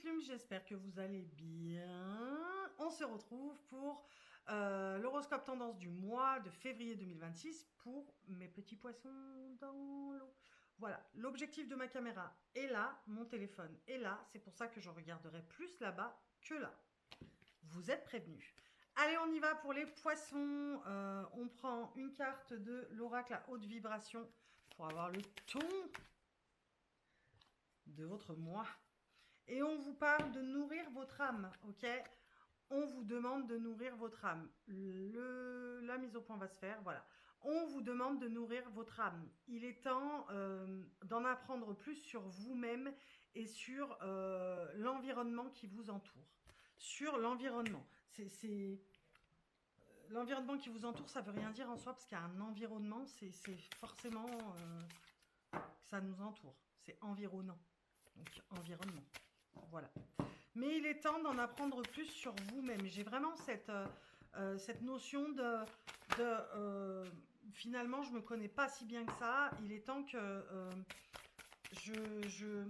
Plumes, j'espère que vous allez bien. On se retrouve pour l'horoscope tendance du mois de février 2026 pour mes petits poissons dans l'eau. Voilà, l'objectif de ma caméra est là, mon téléphone est là, c'est pour ça que je regarderai plus là-bas que là. Vous êtes prévenus. Allez, on y va pour les poissons. On prend une carte de l'oracle à haute vibration pour avoir le ton de votre mois. Et on vous parle de nourrir votre âme, ok? On vous demande de nourrir votre âme. La mise au point va se faire, voilà. On vous demande de nourrir votre âme. Il est temps d'en apprendre plus sur vous-même et sur l'environnement qui vous entoure. Sur l'environnement. L'environnement qui vous entoure, ça veut rien dire en soi, parce qu'un environnement, c'est forcément que ça nous entoure. C'est environnant. Donc, environnement. Voilà. Mais il est temps d'en apprendre plus sur vous-même. J'ai vraiment cette notion finalement, je me connais pas si bien que ça. Il est temps que je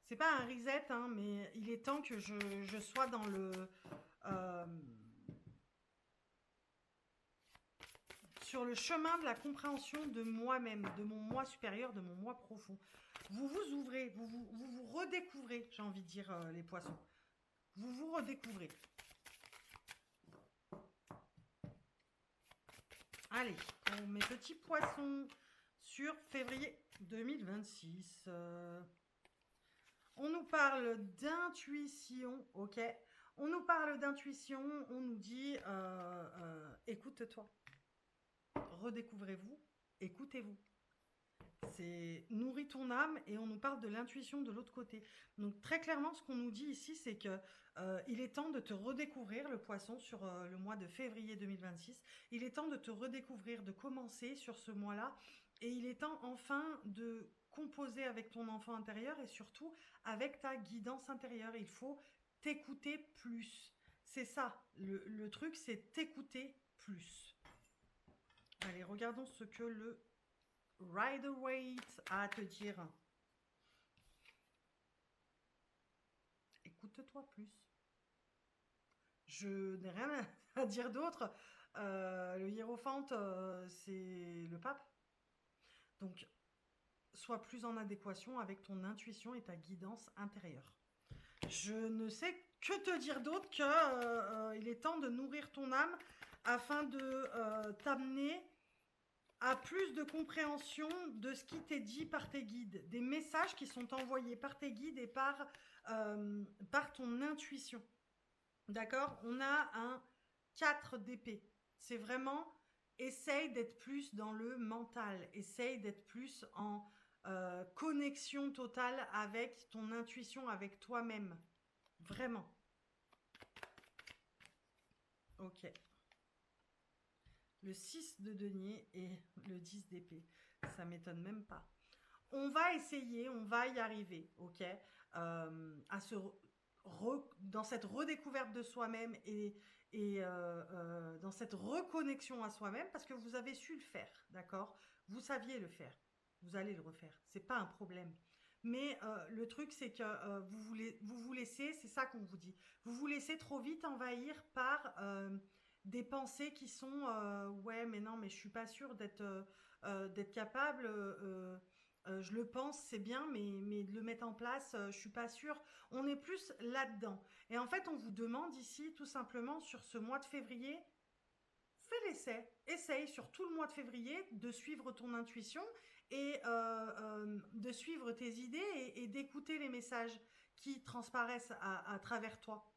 c'est pas un reset, hein, mais il est temps que je sois dans sur le chemin de la compréhension de moi-même, de mon moi supérieur, de mon moi profond. Vous vous ouvrez, vous redécouvrez, j'ai envie de dire, les poissons. Vous vous redécouvrez. Allez, pour mes petits poissons sur février 2026. On nous parle d'intuition, ok? On nous parle d'intuition, on nous dit écoute-toi, redécouvrez-vous, écoutez-vous. C'est nourris ton âme et on nous parle de l'intuition de l'autre côté. Donc très clairement, ce qu'on nous dit ici, c'est que il est temps de te redécouvrir le poisson sur le mois de février 2026. Il est temps de te redécouvrir, de commencer sur ce mois-là. Et il est temps enfin de composer avec ton enfant intérieur et surtout avec ta guidance intérieure. Il faut t'écouter plus. C'est ça, le truc, c'est t'écouter plus. Allez, regardons ce que le Rider-Waite a à te dire. Écoute-toi plus. Je n'ai rien à dire d'autre. Le hiérophante, c'est le pape. Donc, sois plus en adéquation avec ton intuition et ta guidance intérieure. Je ne sais que te dire d'autre que il est temps de nourrir ton âme afin de t'amener à plus de compréhension de ce qui t'est dit par tes guides, des messages qui sont envoyés par tes guides et par ton intuition. D'accord? On a un 4 d'épée. C'est vraiment, essaye d'être plus dans le mental, essaye d'être plus en connexion totale avec ton intuition, avec toi-même. Vraiment. Ok. Le 6 de denier et le 10 d'épée. Ça m'étonne même pas. On va essayer, on va y arriver, ok, à dans cette redécouverte de soi-même et dans cette reconnexion à soi-même, parce que vous avez su le faire, d'accord? Vous saviez le faire, vous allez le refaire, c'est pas un problème. Mais le truc, c'est que vous vous laissez, c'est ça qu'on vous dit, vous vous laissez trop vite envahir par des pensées qui sont ouais, mais non, mais je suis pas sûre d'être capable. Je le pense, c'est bien, mais de le mettre en place, je suis pas sûre. On est plus là-dedans. Et en fait, on vous demande ici, tout simplement, sur ce mois de février, fais l'essai. Essaye sur tout le mois de février de suivre ton intuition et de suivre tes idées et d'écouter les messages qui transparaissent à travers toi.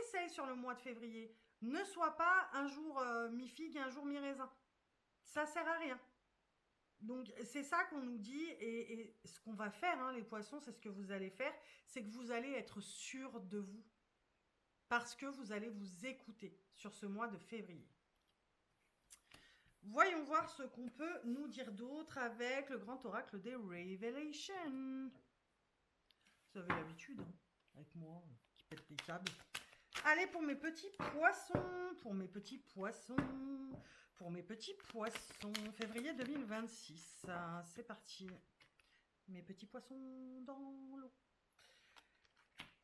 Essaye sur le mois de février. Ne sois pas un jour mi-figue et un jour mi-raisin. Ça sert à rien. Donc c'est ça qu'on nous dit et ce qu'on va faire, hein, les poissons, c'est ce que vous allez faire, c'est que vous allez être sûr de vous parce que vous allez vous écouter sur ce mois de février. Voyons voir ce qu'on peut nous dire d'autre avec le grand oracle des Revelations. Vous avez l'habitude, hein, avec moi, qui pète les câbles. Allez, pour mes petits poissons, pour mes petits poissons, pour mes petits poissons, février 2026, c'est parti. Mes petits poissons dans l'eau.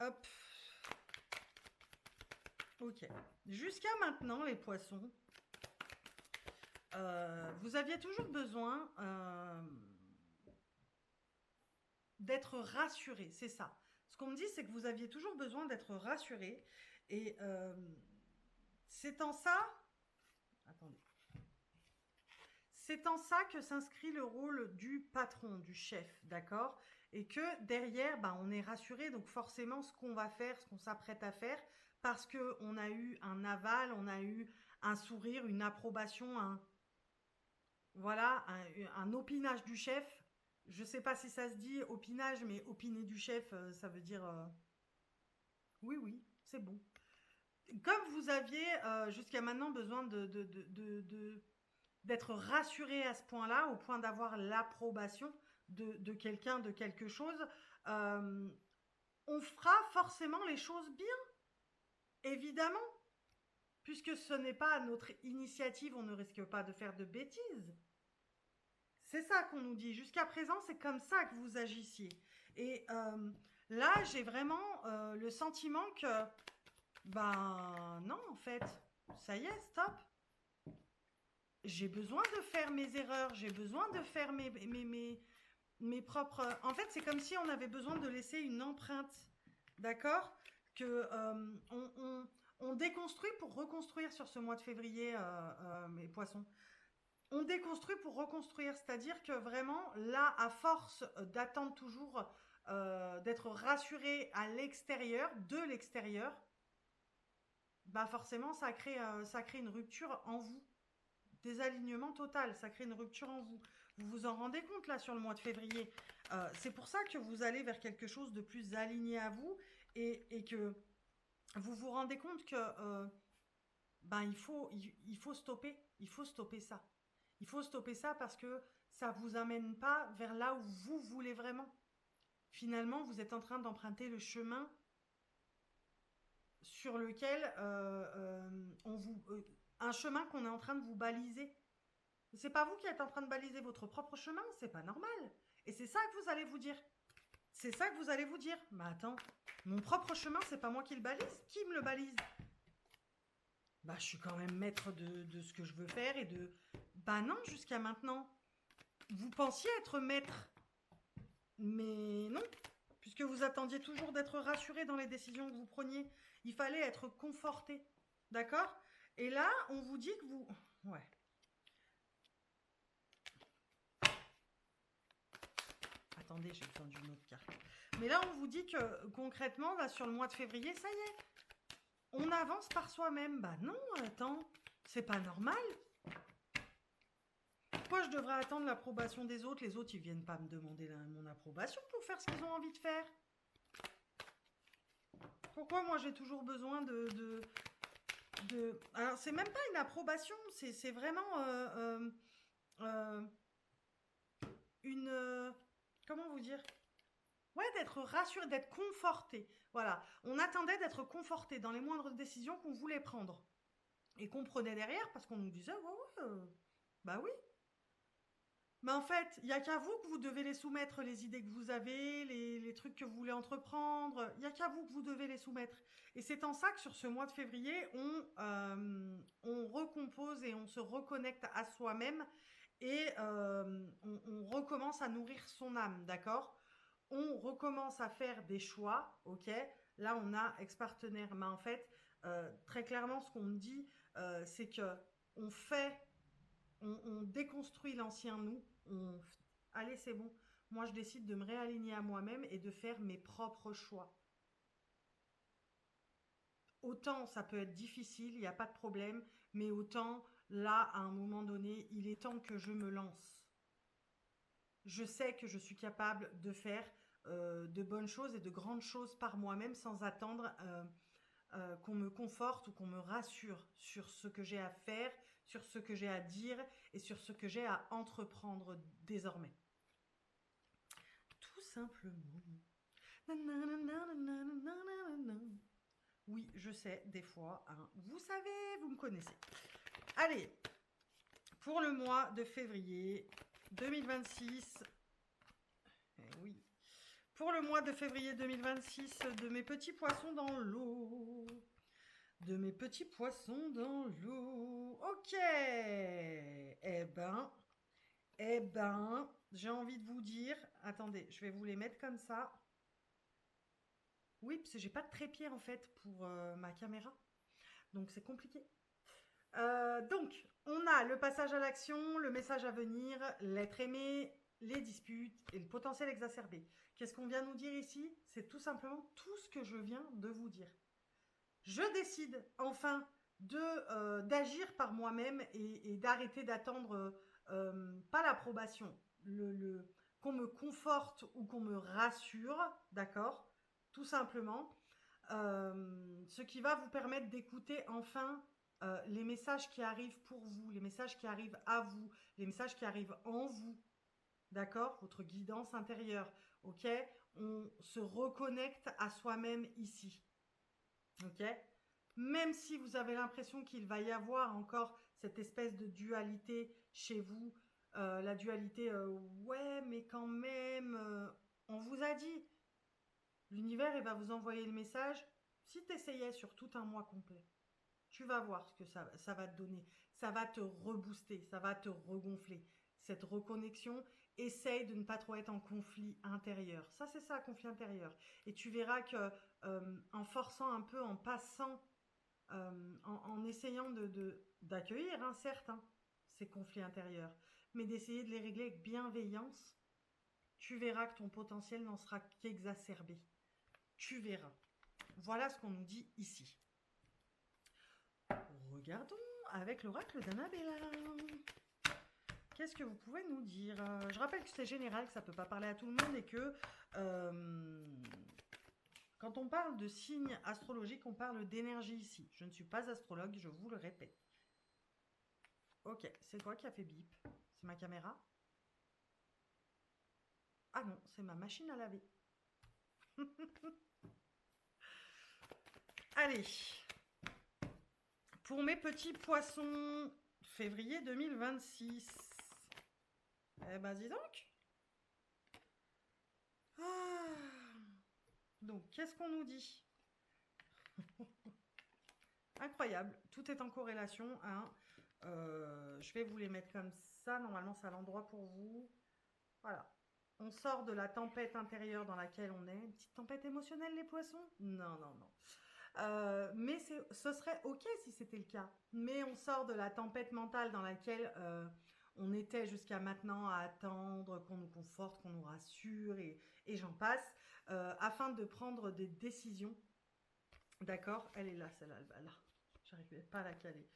Hop. Ok. Jusqu'à maintenant, les poissons, vous aviez toujours besoin d'être rassuré, c'est ça. Ce qu'on me dit, c'est que vous aviez toujours besoin d'être rassuré. Et c'est en ça... Attendez. C'est en ça que s'inscrit le rôle du patron, du chef, d'accord? Et que derrière, bah, on est rassuré, donc forcément, ce qu'on va faire, ce qu'on s'apprête à faire, parce qu'on a eu un aval, on a eu un sourire, une approbation, voilà, un opinage du chef. Je sais pas si ça se dit opinage, mais opiner du chef, ça veut dire oui, oui, c'est bon. Comme vous aviez jusqu'à maintenant besoin d'être rassuré à ce point-là, au point d'avoir l'approbation de quelqu'un, de quelque chose, euh, on fera forcément les choses bien, évidemment, puisque ce n'est pas notre initiative, on ne risque pas de faire de bêtises. C'est ça qu'on nous dit. Jusqu'à présent, c'est comme ça que vous agissiez. Et là, j'ai vraiment le sentiment que, ben non, en fait, ça y est, stop. J'ai besoin de faire mes erreurs, j'ai besoin de faire mes propres... En fait, c'est comme si on avait besoin de laisser une empreinte, d'accord? Que on déconstruit pour reconstruire sur ce mois de février, mes poissons. On déconstruit pour reconstruire, c'est-à-dire que vraiment, là, à force d'attendre toujours d'être rassuré à l'extérieur, de l'extérieur, bah forcément, ça crée une rupture en vous. Désalignement total, ça crée une rupture en vous. Vous vous en rendez compte là sur le mois de février. C'est pour ça que vous allez vers quelque chose de plus aligné à vous et que vous vous rendez compte que ben il faut stopper ça. Il faut stopper ça parce que ça vous amène pas vers là où vous voulez vraiment. Finalement, vous êtes en train d'emprunter le chemin sur lequel un chemin qu'on est en train de vous baliser. C'est pas vous qui êtes en train de baliser votre propre chemin, c'est pas normal. Et c'est ça que vous allez vous dire. C'est ça que vous allez vous dire. Mais attends, mon propre chemin, c'est pas moi qui le balise. Qui me le balise? Bah, je suis quand même maître de ce que je veux faire et de... Bah non, jusqu'à maintenant. Vous pensiez être maître. Mais non. Puisque vous attendiez toujours d'être rassuré dans les décisions que vous preniez. Il fallait être conforté. D'accord? Et là, on vous dit que vous... Ouais. Attendez, j'ai besoin d'une autre carte. Mais là, on vous dit que concrètement, là, sur le mois de février, ça y est. On avance par soi-même. Bah non, attends, c'est pas normal. Pourquoi je devrais attendre l'approbation des autres? Les autres, ils viennent pas me demander mon approbation pour faire ce qu'ils ont envie de faire. Pourquoi moi j'ai toujours besoin Alors, c'est même pas une approbation, c'est vraiment une... comment vous dire? Ouais, d'être rassuré, d'être conforté. Voilà, on attendait d'être conforté dans les moindres décisions qu'on voulait prendre. Et qu'on prenait derrière parce qu'on nous disait, ouais, ouais, bah oui. Mais en fait, il n'y a qu'à vous que vous devez les soumettre, les idées que vous avez, les trucs que vous voulez entreprendre. Il n'y a qu'à vous que vous devez les soumettre. Et c'est en ça que sur ce mois de février, on recompose et on se reconnecte à soi-même et on recommence à nourrir son âme, d'accord? On recommence à faire des choix, ok? Là, on a ex-partenaire. Mais en fait, très clairement, ce qu'on me dit, c'est que on fait on déconstruit l'ancien nous. Allez, c'est bon. Moi, je décide de me réaligner à moi-même et de faire mes propres choix. Autant ça peut être difficile, il n'y a pas de problème, mais autant là, à un moment donné, il est temps que je me lance. Je sais que je suis capable de faire de bonnes choses et de grandes choses par moi-même sans attendre qu'on me conforte ou qu'on me rassure sur ce que j'ai à faire, sur ce que j'ai à dire et sur ce que j'ai à entreprendre désormais. Tout simplement. Oui, je sais, des fois, hein, vous savez, vous me connaissez. Allez, pour le mois de février 2026, oui, pour le mois de février 2026 de mes petits poissons dans l'eau. De mes petits poissons dans l'eau. Ok. Eh ben, j'ai envie de vous dire... Attendez, je vais vous les mettre comme ça. Oui, parce que j'ai pas de trépied en fait pour ma caméra. Donc c'est compliqué. Donc, on a le passage à l'action, le message à venir, l'être aimé, les disputes et le potentiel exacerbé. Qu'est-ce qu'on vient nous dire ici? C'est tout simplement tout ce que je viens de vous dire. Je décide enfin d'agir par moi-même et d'arrêter d'attendre pas l'approbation, qu'on me conforte ou qu'on me rassure, d'accord? Tout simplement. Ce qui va vous permettre d'écouter enfin les messages qui arrivent pour vous, les messages qui arrivent à vous, les messages qui arrivent en vous, d'accord? Votre guidance intérieure, ok? On se reconnecte à soi-même ici, ok? Même si vous avez l'impression qu'il va y avoir encore cette espèce de dualité chez vous, la dualité, ouais, mais quand même, on vous a dit, l'univers, il va vous envoyer le message, si tu essayais sur tout un mois complet, tu vas voir ce que ça va te donner. Ça va te rebooster, ça va te regonfler. Cette reconnexion, essaye de ne pas trop être en conflit intérieur. Ça, c'est ça, conflit intérieur. Et tu verras que en forçant un peu, en passant, en essayant d'accueillir, hein, certes, hein, ces conflits intérieurs, mais d'essayer de les régler avec bienveillance, tu verras que ton potentiel n'en sera qu'exacerbé. Tu verras. Voilà ce qu'on nous dit ici. Regardons avec l'oracle d'Annabella. Qu'est-ce que vous pouvez nous dire? Je rappelle que c'est général, que ça ne peut pas parler à tout le monde et que quand on parle de signes astrologiques, on parle d'énergie ici. Je ne suis pas astrologue, je vous le répète. Ok, c'est quoi qui a fait bip? C'est ma caméra? Ah non, c'est ma machine à laver. Allez. Pour mes petits poissons, février 2026. Eh ben, dis donc. Ah. Donc, qu'est-ce qu'on nous dit? Incroyable, tout est en corrélation. Hein. Je vais vous les mettre comme ça. Normalement, c'est à l'endroit pour vous. Voilà. On sort de la tempête intérieure dans laquelle on est. Une petite tempête émotionnelle, les poissons? Non, non, non. Mais ce serait ok si c'était le cas. Mais on sort de la tempête mentale dans laquelle on était jusqu'à maintenant à attendre qu'on nous conforte, qu'on nous rassure et j'en passe, afin de prendre des décisions. D'accord? Elle est là, celle-là. Là. J'arrivais pas à la caler.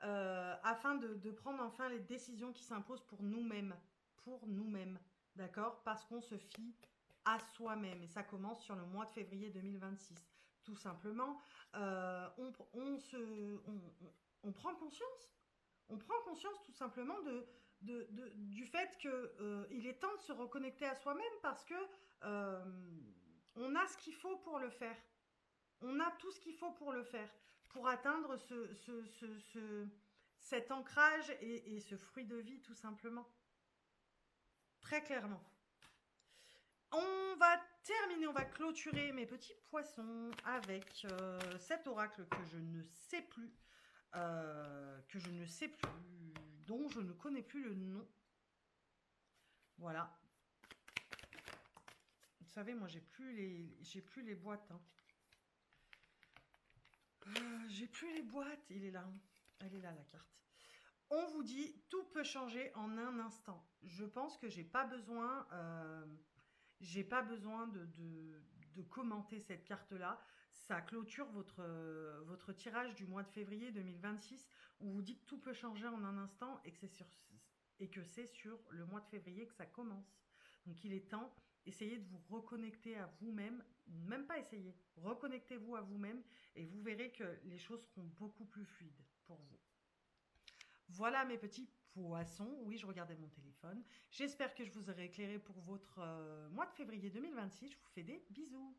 Afin de prendre enfin les décisions qui s'imposent pour nous-mêmes. Pour nous-mêmes. D'accord? Parce qu'on se fie à soi-même. Et ça commence sur le mois de février 2026. Tout simplement, on prend conscience. On prend conscience tout simplement du fait qu'il est temps de se reconnecter à soi-même parce que on a ce qu'il faut pour le faire. On a tout ce qu'il faut pour le faire, pour atteindre cet ancrage et ce fruit de vie tout simplement. Très clairement. On va terminer, on va clôturer mes petits poissons avec cet oracle que je ne sais plus, dont je ne connais plus le nom. Voilà. Vous savez, moi j'ai plus les boîtes. Hein. J'ai plus les boîtes. Il est là. Elle est là la carte. On vous dit, tout peut changer en un instant. Je pense que j'ai pas besoin de commenter cette carte-là. Ça clôture votre tirage du mois de février 2026. On vous dit que tout peut changer en un instant et que c'est sur le mois de février que ça commence. Donc il est temps, essayez de vous reconnecter à vous-même. Même pas essayer, reconnectez-vous à vous-même et vous verrez que les choses seront beaucoup plus fluides pour vous. Voilà mes petits poissons. Oui, je regardais mon téléphone. J'espère que je vous aurai éclairé pour votre mois de février 2026. Je vous fais des bisous.